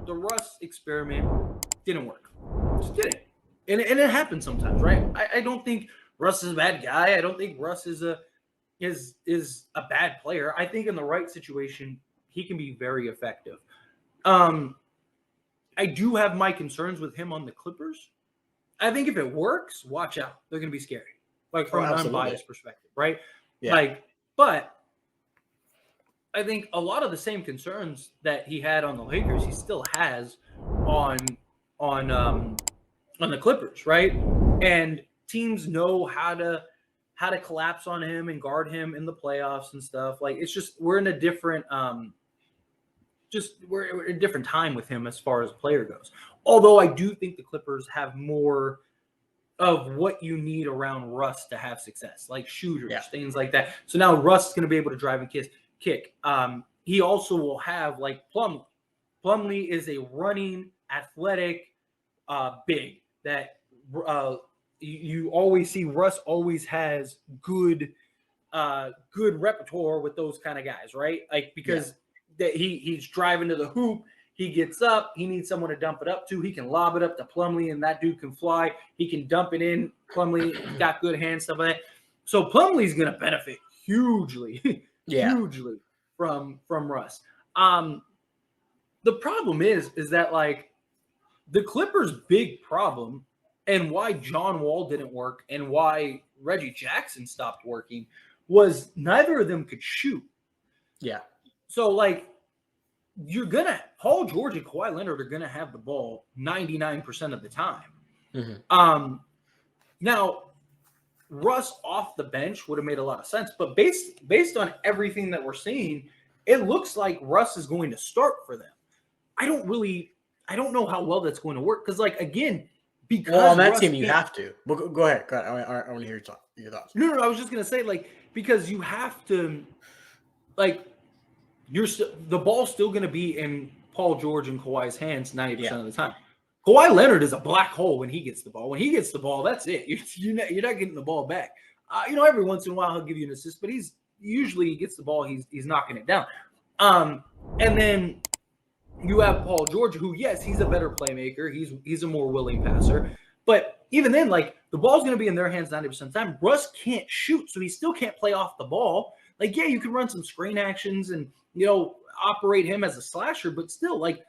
the Russ experiment didn't work. Just didn't. And it happens sometimes, right? I don't think Russ is a bad guy. I don't think Russ is a bad player. I think in the right situation, he can be very effective. I do have my concerns with him on the Clippers. I think if it works, watch out. They're going to be scary. Like from an unbiased perspective, right? Yeah. Like, but I think a lot of the same concerns that he had on the Lakers, he still has on the Clippers, right? And teams know how to collapse on him and guard him in the playoffs and stuff. Like it's just we're in a different we're in a different time with him as far as player goes. Although I do think the Clippers have more of what you need around Russ to have success, like shooters, things like that. So now Russ is going to be able to drive and kick. He also will have like Plumlee. Plumlee is a running, athletic, big that you always see. Russ always has good repertoire with those kind of guys, right? Like because that he's driving to the hoop. He gets up. He needs someone to dump it up to. He can lob it up to Plumlee, and that dude can fly. He can dump it in. Plumlee got good hands, stuff like that. So Plumlee's going to benefit hugely, hugely from Russ. The problem is that like the Clippers' big problem and why John Wall didn't work and why Reggie Jackson stopped working was neither of them could shoot. Yeah. So like Paul George and Kawhi Leonard are gonna have the ball 99% of the time. Mm-hmm. Now Russ off the bench would have made a lot of sense, but based on everything that we're seeing, it looks like Russ is going to start for them. I don't know how well that's going to work because, like, again, because on that team you have to. Well, go ahead. I want to hear your thoughts. No. I was just gonna say, like, because you have to, like, the ball's still gonna be in Paul George and Kawhi's hands 90% of the time. Kawhi Leonard is a black hole when he gets the ball. When he gets the ball, that's it. You're not getting the ball back. Every once in a while he'll give you an assist, but he gets the ball, he's knocking it down. And then you have Paul George, who, yes, he's a better playmaker. He's a more willing passer. But even then, like, the ball's going to be in their hands 90% of the time. Russ can't shoot, so he still can't play off the ball. Like, yeah, you can run some screen actions and, operate him as a slasher, but still, like,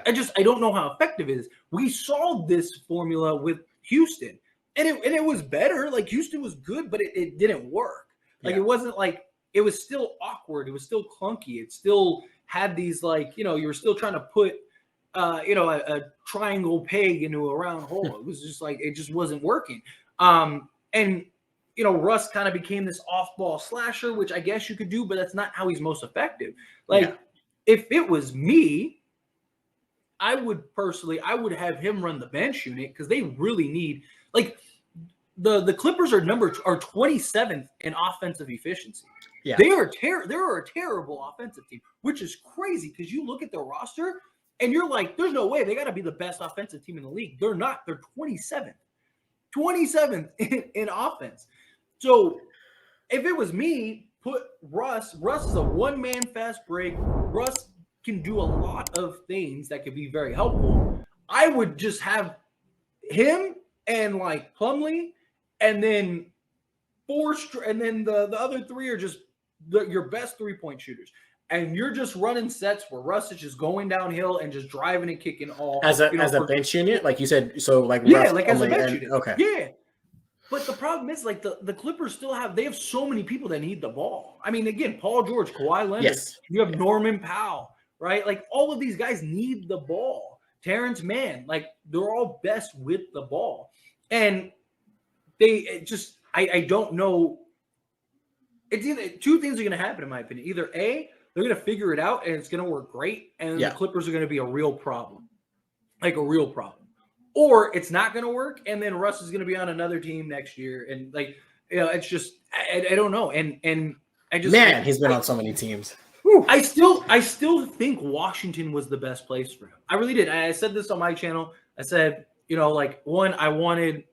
I don't know how effective it is. We saw this formula with Houston, and it was better. Like, Houston was good, but it didn't work. Like, it wasn't like – it was still awkward. It was still clunky. It still – had these, like, you were still trying to put, a triangle peg into a round hole. It was just like, it just wasn't working. And, Russ kind of became this off-ball slasher, which I guess you could do, but that's not how he's most effective. Like, if it was me, I would have him run the bench unit because they really need, like, the Clippers are 27th in offensive efficiency. Yeah. They are a terrible offensive team, which is crazy because you look at their roster and you're like, there's no way they got to be the best offensive team in the league. They're not. They're 27th in offense. So if it was me, put Russ is a one-man fast break. Russ can do a lot of things that could be very helpful. I would just have him and like Plumlee and then the other three are just your best three-point shooters. And you're just running sets where Russ is just going downhill and just driving and kicking all. As a bench unit? Like you said, so like Russ, like as a bench unit. Okay. Yeah. But the problem is, like, the Clippers they have so many people that need the ball. I mean, again, Paul George, Kawhi Leonard. Yes. You have Norman Powell, right? Like, all of these guys need the ball. Terrence Mann, like, they're all best with the ball. And I don't know. It's either two things are going to happen, in my opinion. Either A, they're going to figure it out and it's going to work great, and the Clippers are going to be a real problem, like a real problem. Or it's not going to work, and then Russ is going to be on another team next year, and like, it's just I don't know. And I just he's been on so many teams. I still think Washington was the best place for him. I really did. I said this on my channel. I said, like, one, I wanted.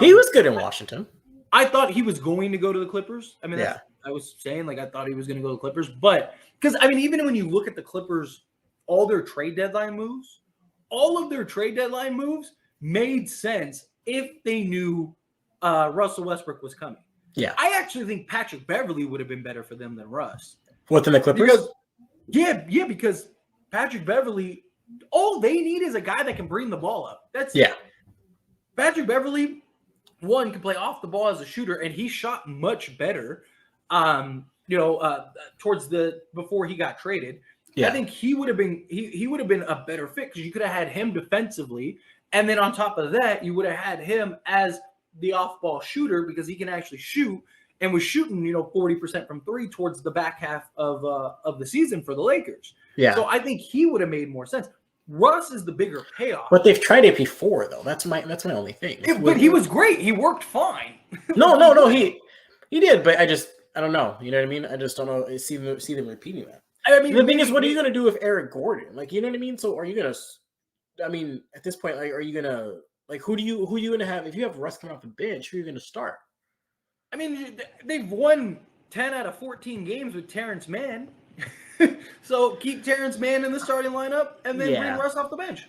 He was good in Washington. I thought he was going to go to the Clippers. I mean, I was saying, like, I thought he was going to go to the Clippers, but because I mean, even when you look at the Clippers all their trade deadline moves, all of their trade deadline moves made sense if they knew Russell Westbrook was coming. Yeah. I actually think Patrick Beverley would have been better for them than Russ. What, than the Clippers? Because Patrick Beverley, all they need is a guy that can bring the ball up. That's Yeah. Patrick Beverley, one, can play off the ball as a shooter, and he shot much better. Towards before he got traded. Yeah. I think he would have been a better fit because you could have had him defensively, and then on top of that, you would have had him as the off-ball shooter because he can actually shoot and was shooting 40% from three towards the back half of the season for the Lakers. Yeah. So I think he would have made more sense. Russ is the bigger payoff. But they've tried it before, though. That's my only thing. But he was great. He worked fine. No. He did, but I don't know. You know what I mean? I just don't know. See them repeating that. I mean, the thing is, what are you going to do with Eric Gordon? Like, you know what I mean? So are you going to? I mean, at this point, like, are you going to who are you going to have if you have Russ coming off the bench? Who are you going to start? I mean, they've won 10 out of 14 games with Terrence Mann. So keep Terrence Mann in the starting lineup and then bring Russ off the bench.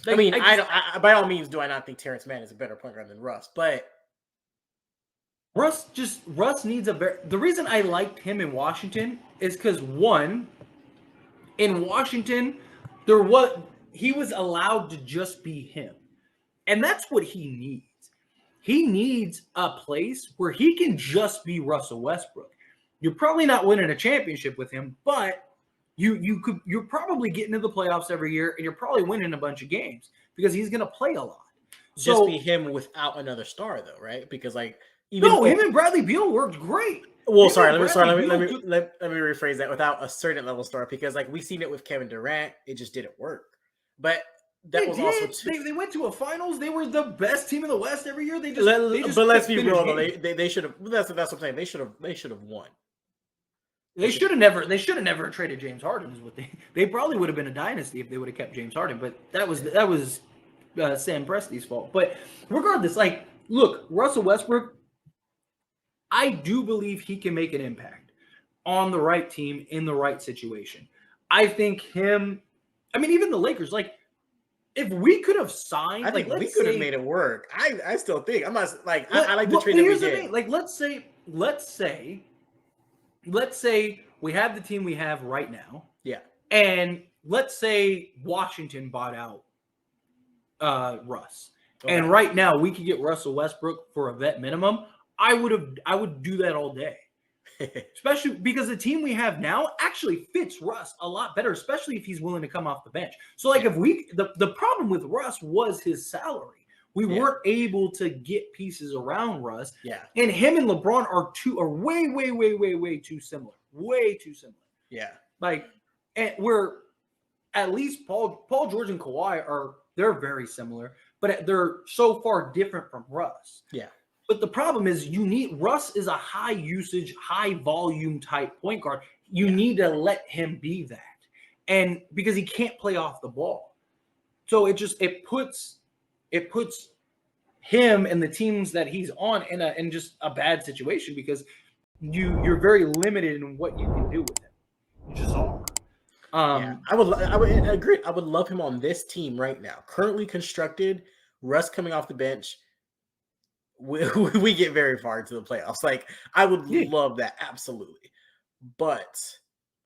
Like, I mean, I by all means do I not think Terrence Mann is a better point guard than Russ, but Russ needs the reason I liked him in Washington is because one, in Washington, he was allowed to just be him. And that's what he needs. He needs a place where he can just be Russell Westbrook. You're probably not winning a championship with him, but you're probably getting to the playoffs every year, and you're probably winning a bunch of games because he's going to play a lot. Just be him without another star, though, right? Because him and Bradley Beal worked great. Well, let me rephrase that. Without a certain level star, because like we seen it with Kevin Durant, it just didn't work. But they went to a finals. They were the best team in the West every year. But let's be real, though. They should have. That's what I'm saying. They should have won. They should have never traded James Harden. Is what they probably would have been a dynasty if they would have kept James Harden. But that was Sam Presti's fault. But regardless, like, look, Russell Westbrook, I do believe he can make an impact on the right team in the right situation. I think him. I mean, even the Lakers, like, if we could have signed, I think we could have made it work. I still think I'm not like I like the trade that we did. Like, let's say we have the team we have right now. Yeah. And let's say Washington bought out Russ. Okay. And right now we could get Russell Westbrook for a vet minimum. I would do that all day. Especially because the team we have now actually fits Russ a lot better, especially if he's willing to come off the bench. So like if the problem with Russ was his salary. We weren't able to get pieces around Russ. Yeah. And him and LeBron are way too similar. Way too similar. Yeah. Like, and we're at least Paul George and Kawhi they're very similar, but they're so far different from Russ. Yeah. But the problem is Russ is a high usage, high volume type point guard. You need to let him be that. And because he can't play off the ball. So it puts him and the teams that he's on in just a bad situation because you're very limited in what you can do with him. You just are. I would agree. I would love him on this team right now. Currently constructed, Russ coming off the bench. We get very far into the playoffs. Like, I would love that, absolutely. But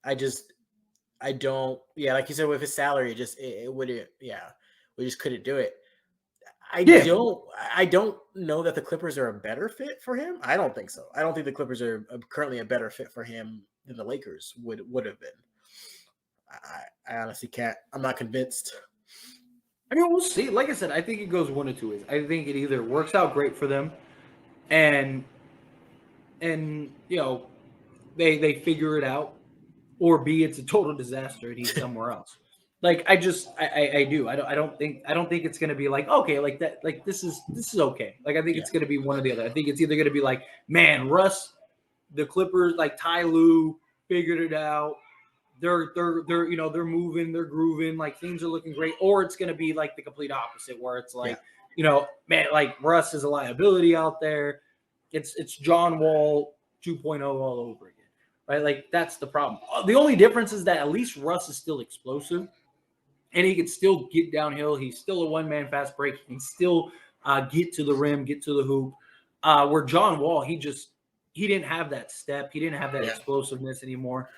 I don't. Yeah, like you said, with his salary, it wouldn't. Yeah, we just couldn't do it. I don't know that the Clippers are a better fit for him. I don't think so. I don't think the Clippers are currently a better fit for him than the Lakers would have been. I honestly can't. I'm not convinced. I mean, we'll see. Like I said, I think it goes one of two ways. I think it either works out great for them, and they figure it out, or B, it's a total disaster and he's somewhere else. Like I do. I don't think it's gonna be like, okay, like that, like this is okay. Like I think it's gonna be one or the other. I think it's either gonna be like, man, Russ, the Clippers, like Ty Lue figured it out. They're moving, they're grooving, like things are looking great, or it's gonna be like the complete opposite, where it's like, man, like Russ is a liability out there. It's John Wall 2.0 all over again. right? Like that's the problem. The only difference is that at least Russ is still explosive, and he can still get downhill. He's still a one-man fast break. He can still get to the rim, get to the hoop. Where John Wall, he didn't have that step. He didn't have that explosiveness anymore.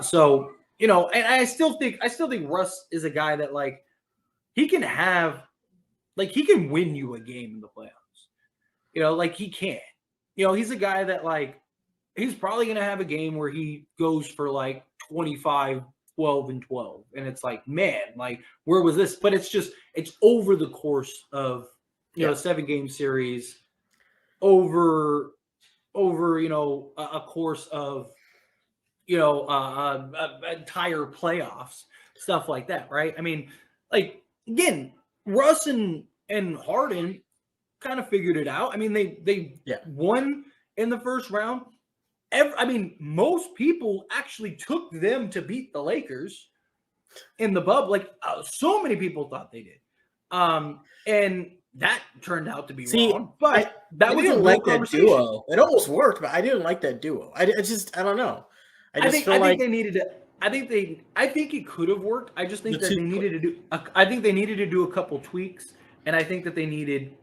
So you know, and I still think Russ is a guy that like he can win you a game in the playoffs. You know, like he can. You know, he's a guy that like he's probably going to have a game where he goes for like 25, 12, and 12. And it's like, man, like where was this? But it's over the course of, you know, a 7-game series, over, you know, a course of, you know, entire playoffs, stuff like that, right? I mean, like, again, Russ and Harden kind of figured it out. I mean, they won in the first round. I mean, most people actually took them to beat the Lakers in the bubble. Like, so many people thought they did. And that turned out to be wrong. But that was a like that duo. It almost worked, but I didn't like that duo. I don't know. I think they needed to. I think it could have worked. I just think that they needed to do. I think they needed to do a couple tweaks, and I think that they needed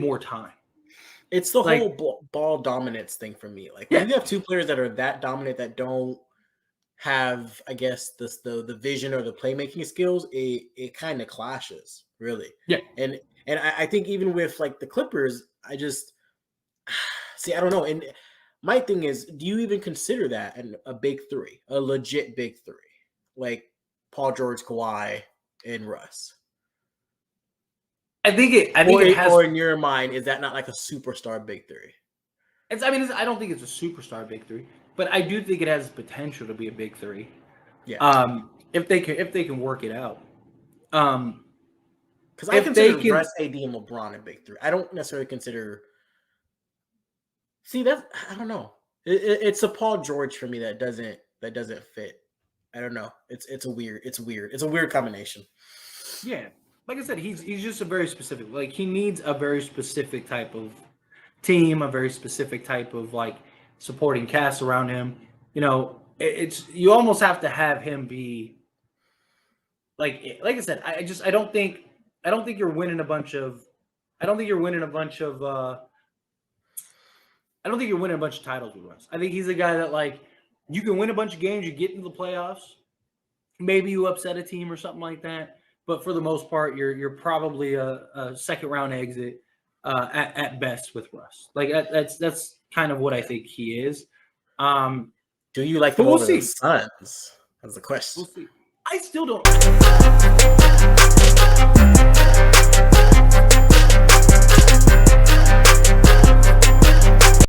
more time. It's the whole ball dominance thing for me. Like when you have two players that are that dominant that don't have, I guess, the vision or the playmaking skills, it kind of clashes, really. Yeah. And I think even with like the Clippers, I just see. I don't know. And my thing is, do you even consider that a big three, a legit big three, like Paul George, Kawhi, and Russ? I think it has. Or in your mind, is that not like a superstar big three? I don't think it's a superstar big three, but I do think it has potential to be a big three. Yeah. If they can work it out. Because I consider Russ, AD, and LeBron a big three. I don't necessarily consider. See, I don't know. It's a Paul George for me that doesn't fit. I don't know. It's a weird combination. Yeah. Like I said, he's just a very specific, like he needs a very specific type of team, a very specific type of like supporting cast around him. You know, you almost have to have him be like I said, I don't think you're winning a bunch of titles with Russ. I think he's a guy that like you can win a bunch of games, you get into the playoffs, maybe you upset a team or something like that. But for the most part, you're probably a second round exit at best with Russ. Like that's kind of what I think he is. Do you like the Suns? That's the question. We'll see. I still don't.